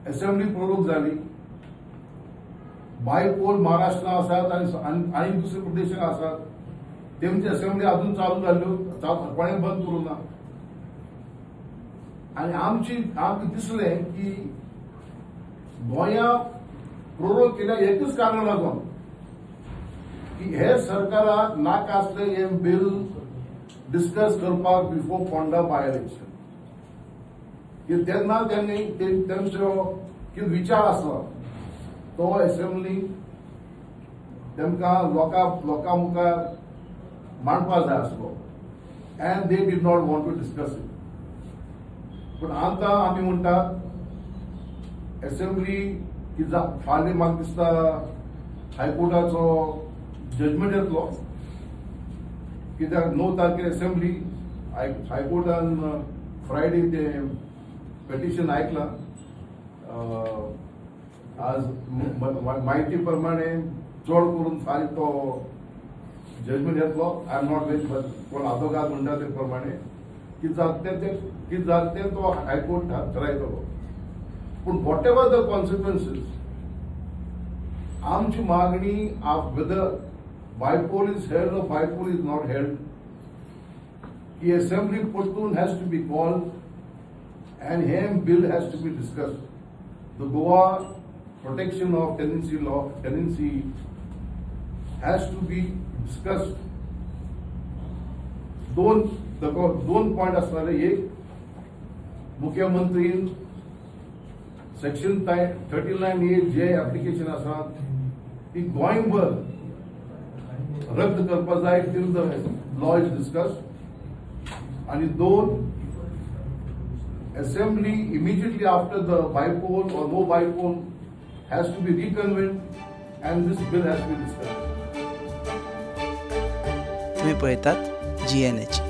Assembly prorogue जाली. Bypoll Maharashtra आसात आणि दुसरे प्रदेश आसात. तेमची असेंब्ली अजून चालू जाल्यो कोणें बंद करूं ना. आणि आमकां दिसलें की गोंया प्रोरोग केल्या एकच कारण लागून की हे सरकाराक नाका आसलें हे बिल डिस्कस करपाक बिफोर पोंडा बाय इलेक्शन. की तेन्ना त्यांनी तेंचो कितें विचार आसलो तो असेंब्ली तेमकां लोकां मुखार मांडपाक जाय आसलो. And they did not want to discuss it. पूण आतां आमी म्हणटात असेंब्ली की फाल्यां म्हाका दिसता हायकोर्टाचो जजमेंट येतलो. कित्याक 9 तारखेर असेंब्ली हायकोर्टान फ्रायडे ते पेटिशन आयकलां. आज माहिती प्रमाणे चड करून फाल्यां तो जजमेंट येतलो. आय एम नॉट वेरी कोण आदोगाद म्हणटा ते प्रमाणे कितें जाता तें तो हायकोर्ट थारायतलो. पूण वॉट एवर द कॉन्सिक्वन्सीस आमची मागणी whether bypoll is held or bypoll is not held की असेंब्ली परतून has to be called and him bill has to be discussed. The Goa protection of tenancy law, tenancy has to be discussed. दोन point असणारे. एक, मुख्यमंत्रीन section 39A जे application आसा ती गोंयभर रद्द करपा जाय till the law is discussed. आणि 2, Assembly immediately after the bypoll or no bypoll has to be reconvened and this bill has to be discussed. तुम्ही पळयतात GNH.